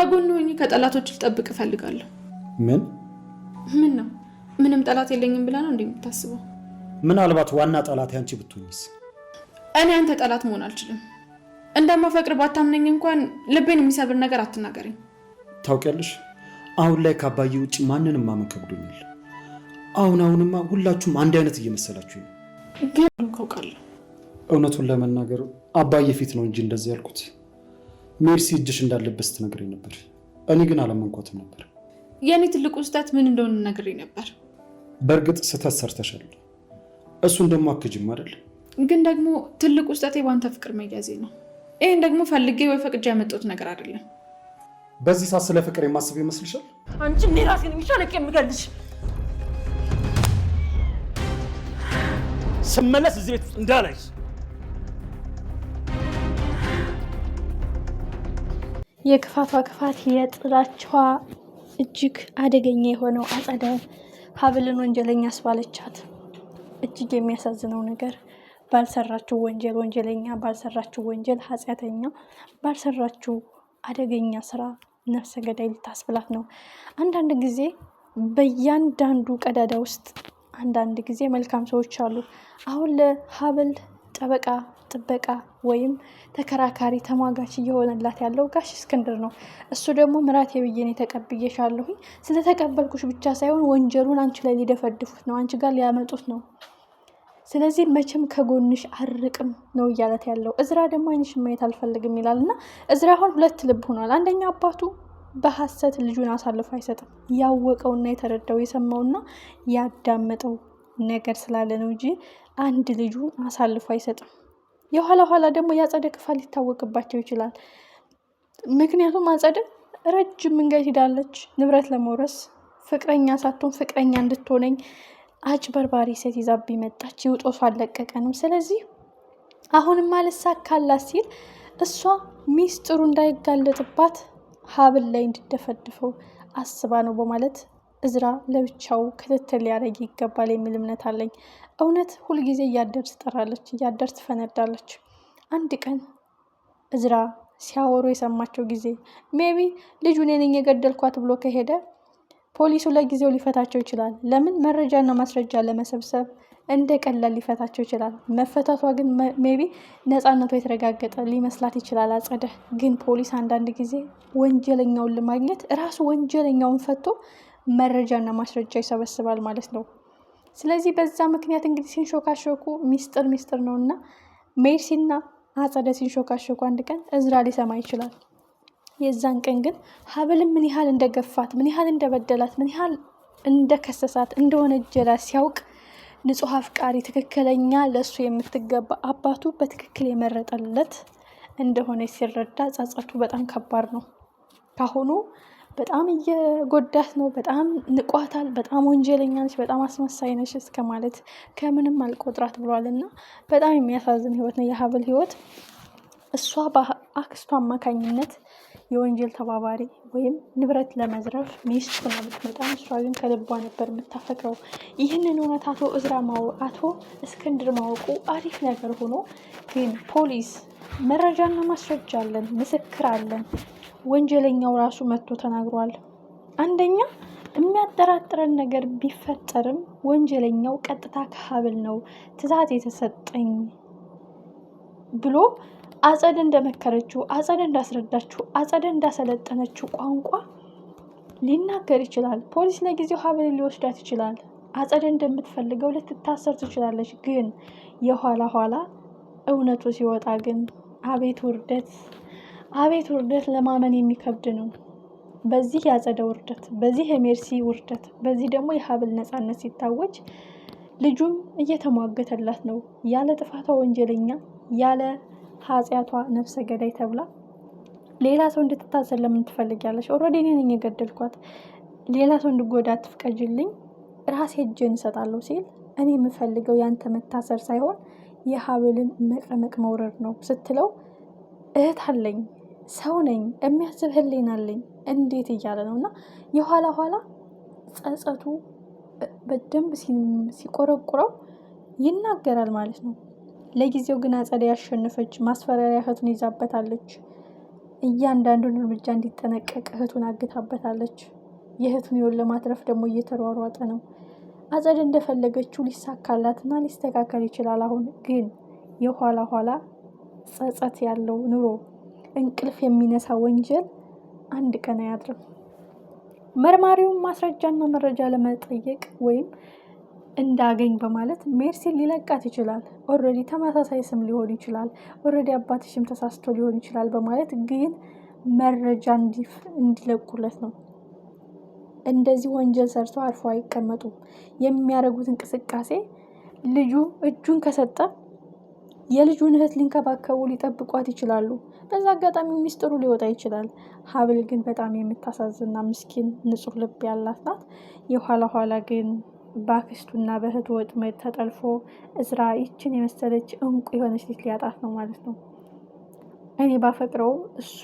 ከጎኑ ሆኜ ከጠላቶች ልጠብቅ እፈልጋለሁ። ምን ነው ምንም ጠላት የለኝም ብላ ነው እንደምታስበው? ምናልባት ዋና ጠላት ያንቺ ብትሆኝስ? እኔ አንተ ጠላት መሆን አልችልም። እንደማፈቅር ባታምነኝ እንኳን ልቤን የሚሰብር ነገር አትናገረኝ። ታውቂያለሽ፣ አሁን ላይ ከአባዬ ውጭ ማንንም ማመን ከብዶኛል። አሁንማ ሁላችሁም አንድ አይነት እየመሰላችሁ ነው። ግን ካውቃለሁ እውነቱን ለመናገር አባዬ ፊት ነው እንጂ እንደዚህ ያልኩት ሜርሲ እጅሽ እንዳለበት ስትነግረኝ ነበር። እኔ ግን አላመንኳትም ነበር። የኔ ትልቁ ስህተት ምን እንደሆነ ነግሬኝ ነበር። በእርግጥ ስህተት ሰርተሻል። እሱን ደግሞ አክጅም አይደል? ግን ደግሞ ትልቁ ስህተቴ ባንተ ፍቅር መያዜ ነው። ይሄን ደግሞ ፈልጌ ወይ ፈቅጄ ያመጣሁት ነገር አይደለም። በዚህ ሰዓት ስለ ፍቅር የማስብ ይመስልሻል? አንቺ እኔ ራሴን የሚሻለቅ የምገልሽ ስመለስ እዚህ ቤት ውስጥ እንዳላይሽ። የክፋቷ ክፋት የጥላቻዋ እጅግ አደገኛ የሆነው አጸደ ሀብልን ወንጀለኛ አስባለቻት። እጅግ የሚያሳዝነው ነገር ባልሰራችው ወንጀል ወንጀለኛ፣ ባልሰራችው ወንጀል ኃጢአተኛ፣ ባልሰራችው አደገኛ ስራ ነፍሰ ገዳይ ልታስብላት ነው። አንዳንድ ጊዜ በእያንዳንዱ ቀዳዳ ውስጥ አንዳንድ ጊዜ መልካም ሰዎች አሉ። አሁን ለሀብል ጠበቃ ጥበቃ ወይም ተከራካሪ ተሟጋች እየሆነላት ያለው ጋሽ እስክንድር ነው። እሱ ደግሞ ምራት የብዬን የተቀብዬሻለሁኝ ስለተቀበልኩሽ ብቻ ሳይሆን ወንጀሉን አንቺ ላይ ሊደፈድፉት ነው፣ አንቺ ጋር ሊያመጡት ነው። ስለዚህ መቼም ከጎንሽ አርቅም ነው እያለት ያለው። እዝራ ደግሞ አይንሽን ማየት አልፈልግም ይላል እና እዝራ አሁን ሁለት ልብ ሆኗል። አንደኛ አባቱ በሐሰት ልጁን አሳልፎ አይሰጥም። ያወቀውና የተረዳው የሰማውና ያዳመጠው ነገር ስላለ ነው እንጂ አንድ ልጁን አሳልፎ አይሰጥም። የኋላ ኋላ ደግሞ ያጸደ ክፋት ሊታወቅባቸው ይችላል። ምክንያቱም አጸደ ረጅም መንገድ ሄዳለች ንብረት ለመውረስ። ፍቅረኛ ሳትሆን ፍቅረኛ እንድትሆነኝ አጭበርባሪ ሴት ይዛብኝ መጣች። ይውጦሱ አልለቀቀንም። ስለዚህ አሁንም አልሳካላት ሲል እሷ ሚስጥሩ እንዳይጋለጥባት ሀብል ላይ እንድደፈድፈው አስባ ነው በማለት እዝራ ለብቻው ክትትል ሊያደርግ ይገባል የሚል እምነት አለኝ። እውነት ሁልጊዜ እያደር ትጠራለች፣ እያደር ትፈነዳለች። አንድ ቀን እዝራ ሲያወሩ የሰማቸው ጊዜ ሜቢ ልጁ እኔ ነኝ የገደልኳት ብሎ ከሄደ ፖሊሱ ለጊዜው ሊፈታቸው ይችላል። ለምን? መረጃና ማስረጃ ለመሰብሰብ እንደ ቀላል ሊፈታቸው ይችላል። መፈታቷ ግን ሜቢ ነፃነቷ የተረጋገጠ ሊመስላት ይችላል። አጸደ ግን ፖሊስ አንዳንድ ጊዜ ወንጀለኛውን ለማግኘት እራሱ ወንጀለኛውን ፈቶ መረጃና ማስረጃ ይሰበስባል ማለት ነው። ስለዚህ በዛ ምክንያት እንግዲህ ሲንሾካሾኩ ሚስጥር ነው እና ሜርሲና አጸደ ሲንሾካሾኩ አንድ ቀን እዝራ ሊሰማ ይችላል። የዛን ቀን ግን ሀብልን ምን ያህል እንደገፋት፣ ምን ያህል እንደበደላት፣ ምን ያህል እንደከሰሳት እንደወነጀላት ሲያውቅ ንጹሕ አፍቃሪ ትክክለኛ ለእሱ የምትገባ አባቱ በትክክል የመረጠለት እንደሆነ ሲረዳ ጸጸቱ በጣም ከባድ ነው። ካሁኑ በጣም እየጎዳት ነው። በጣም ንቋታል። በጣም ወንጀለኛ ነች፣ በጣም አስመሳይ ነች እስከ ማለት ከምንም አልቆጥራት ብሏል እና በጣም የሚያሳዝን ህይወት ነው የሀብል ህይወት። እሷ በአክስቷ አማካኝነት የወንጀል ተባባሪ ወይም ንብረት ለመዝረፍ ሚስት ሆና ብትመጣ እሷ ግን ከልቧ ነበር የምታፈቅረው። ይህንን እውነት አቶ እስክንድር ማወቁ አሪፍ ነገር ሆኖ ግን ፖሊስ መረጃና ማስረጃ አለን፣ ምስክር አለን። ወንጀለኛው ራሱ መጥቶ ተናግሯል። አንደኛ የሚያጠራጥረን ነገር ቢፈጠርም ወንጀለኛው ቀጥታ ከሀብል ነው ትዕዛዝ የተሰጠኝ ብሎ አጸደ እንደመከረችው፣ አጸደ እንዳስረዳችው፣ አጸደ እንዳሰለጠነችው ቋንቋ ሊናገር ይችላል። ፖሊስ ለጊዜው ሀብልን ሊወስዳት ይችላል። አጸደ እንደምትፈልገው ልትታሰር ትችላለች። ግን የኋላ ኋላ እውነቱ ሲወጣ ግን አቤት ውርደት፣ አቤት ውርደት! ለማመን የሚከብድ ነው። በዚህ ያጸደ ውርደት፣ በዚህ የሜርሲ ውርደት፣ በዚህ ደግሞ የሀብል ነፃነት ሲታወጅ ልጁም እየተሟገተላት ነው። ያለ ጥፋቷ ወንጀለኛ፣ ያለ ኃጢአቷ ነፍሰ ገዳይ ተብላ ሌላ ሰው እንድትታሰር ለምን ትፈልጊያለሽ? ኦልሬዲ እኔ ነኝ የገደልኳት፣ ሌላ ሰው እንድጎዳ ትፍቀጅልኝ፣ ራሴ እጄን እሰጣለሁ ሲል እኔ የምፈልገው ያንተ መታሰር ሳይሆን የሀብልን መቀመቅ መውረድ ነው ስትለው እህት አለኝ፣ ሰው ነኝ፣ የሚያስብ ህሊና አለኝ እንዴት እያለ ነው። እና የኋላ ኋላ ጸጸቱ በደንብ ሲቆረቁረው ይናገራል ማለት ነው። ለጊዜው ግን አጸደ ያሸነፈች ማስፈራሪያ እህቱን ይዛበታለች። እያንዳንዱን እርምጃ እንዲጠነቀቅ እህቱን አግታበታለች። የእህቱን ሕይወት ለማትረፍ ደግሞ እየተሯሯጠ ነው። አጸደ እንደፈለገችው ሊሳካላትና ሊስተካከል ይችላል። አሁን ግን የኋላ ኋላ ጸጸት ያለው ኑሮ፣ እንቅልፍ የሚነሳ ወንጀል አንድ ቀን አያድርም። መርማሪውን ማስረጃና መረጃ ለመጠየቅ ወይም እንዳገኝ በማለት ሜርሲን ሊለቃት ይችላል። ኦልሬዲ ተመሳሳይ ስም ሊሆን ይችላል። ኦልሬዲ አባትሽም ተሳስቶ ሊሆን ይችላል በማለት ግን መረጃ እንዲለቁለት ነው። እንደዚህ ወንጀል ሰርተው አርፎ አይቀመጡም። የሚያደርጉት እንቅስቃሴ ልጁ እጁን ከሰጠ የልጁን እህት ሊንከባከቡ ሊጠብቋት ይችላሉ። በዛ አጋጣሚ ሚስጥሩ ሊወጣ ይችላል። ሀብል ግን በጣም የምታሳዝና ምስኪን ንጹሕ ልብ ያላት ናት። የኋላ ኋላ ግን በአክስቱና በእህቱ ወጥመድ ተጠልፎ እዝራ ይችን የመሰለች እንቁ የሆነች ልጅ ሊያጣት ነው ማለት ነው። እኔ ባፈቅረውም እሱ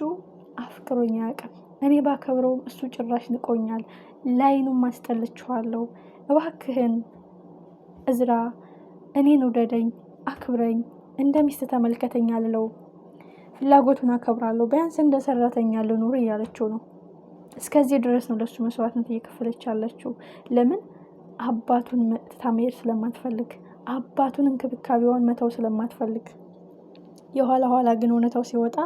አፍቅሮኝ አያውቅም። እኔ ባከብረውም እሱ ጭራሽ ንቆኛል። ላይኑም አስጠልቼዋለሁ። እባክህን እዝራ እኔን ውደደኝ፣ አክብረኝ፣ እንደ ሚስት ተመልከተኝ አልለው። ፍላጎቱን አከብራለሁ፣ ቢያንስ እንደ ሰራተኛ ልኑር እያለችው ነው። እስከዚህ ድረስ ነው ለሱ መስዋዕትነት እየከፈለች ያለችው። ለምን? አባቱን መጥታ መሄድ ስለማትፈልግ፣ አባቱን እንክብካቤዋን መተው ስለማትፈልግ። የኋላ ኋላ ግን እውነታው ሲወጣ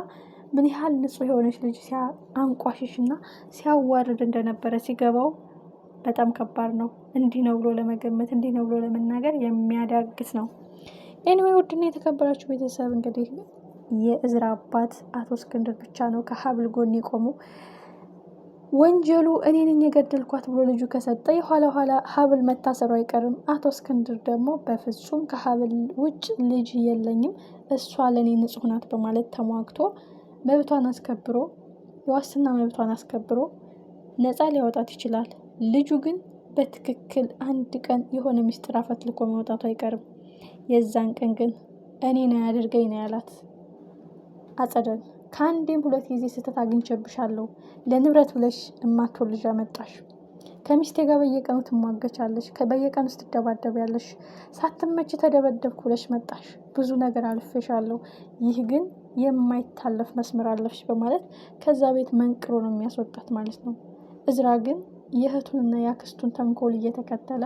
ምን ያህል ንጹሕ የሆነች ልጅ ሲያንቋሽሽና ሲያዋርድ እንደነበረ ሲገባው በጣም ከባድ ነው። እንዲህ ነው ብሎ ለመገመት፣ እንዲህ ነው ብሎ ለመናገር የሚያዳግት ነው። ኤኒዌይ ውድና የተከበራችሁ ቤተሰብ እንግዲህ የእዝራ አባት አቶ እስክንድር ብቻ ነው ከሀብል ጎን የቆሙ። ወንጀሉ እኔ ነኝ የገደልኳት ብሎ ልጁ ከሰጠ የኋላ ኋላ ሀብል መታሰሩ አይቀርም። አቶ እስክንድር ደግሞ በፍጹም ከሀብል ውጭ ልጅ የለኝም፣ እሷ ለእኔ ንጹሕ ናት በማለት ተሟግቶ መብቷን አስከብሮ የዋስትና መብቷን አስከብሮ ነፃ ሊያወጣት ይችላል። ልጁ ግን በትክክል አንድ ቀን የሆነ ሚስጥር አፈትልኮ መውጣቱ አይቀርም። የዛን ቀን ግን እኔን አያድርገኝ ነው ያላት አጸደን። ከአንዴም 2 ጊዜ ስህተት አግኝቼብሻለሁ። ለንብረት ብለሽ እማትወል ልጅ አመጣሽ። ከሚስቴ ጋር በየቀኑ ትሟገቻለሽ፣ በየቀኑ ስትደባደቢያለሽ። ሳትመች ተደበደብኩ ብለሽ መጣሽ። ብዙ ነገር አልፌሻለሁ። ይህ ግን የማይታለፍ መስመር አለፍሽ በማለት ከዛ ቤት መንቅሮ ነው የሚያስወጣት ማለት ነው። እዝራ ግን የእህቱንና የአክስቱን ተንኮል እየተከተለ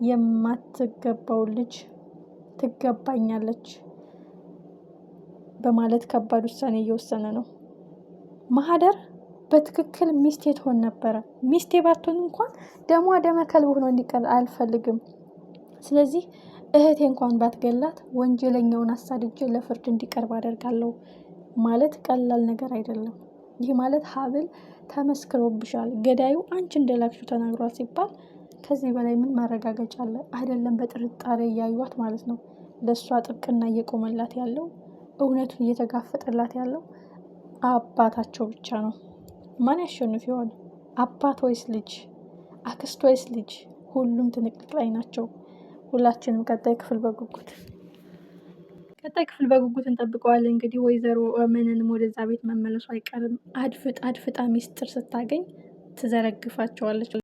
የማትገባው ልጅ ትገባኛለች በማለት ከባድ ውሳኔ እየወሰነ ነው። ማህደር በትክክል ሚስቴ ትሆን ነበረ። ሚስቴ ባትሆን እንኳን ደሟ ደመ ከልብ ሆኖ እንዲቀር አልፈልግም። ስለዚህ እህቴ እንኳን ባትገላት ወንጀለኛውን አሳድጄ ለፍርድ እንዲቀርብ አደርጋለሁ ማለት ቀላል ነገር አይደለም። ይህ ማለት ሀብል ተመስክሮብሻል፣ ገዳዩ አንቺ እንደላክሽው ተናግሯል ሲባል ከዚህ በላይ ምን ማረጋገጫ አለ? አይደለም በጥርጣሬ እያዩት ማለት ነው። ለእሷ ጥብቅና እየቆመላት ያለው እውነቱን እየተጋፈጠላት ያለው አባታቸው ብቻ ነው። ማን ያሸንፍ ይሆን? አባት ወይስ ልጅ? አክስት ወይስ ልጅ? ሁሉም ትንቅንቅ ላይ ናቸው። ሁላችንም ቀጣይ ክፍል በጉጉት እንጠብቀዋለን። እንግዲህ ወይዘሮ ምንንም ወደዛ ቤት መመለሱ አይቀርም። አድፍጣ ሚስጥር ስታገኝ ትዘረግፋቸዋለች።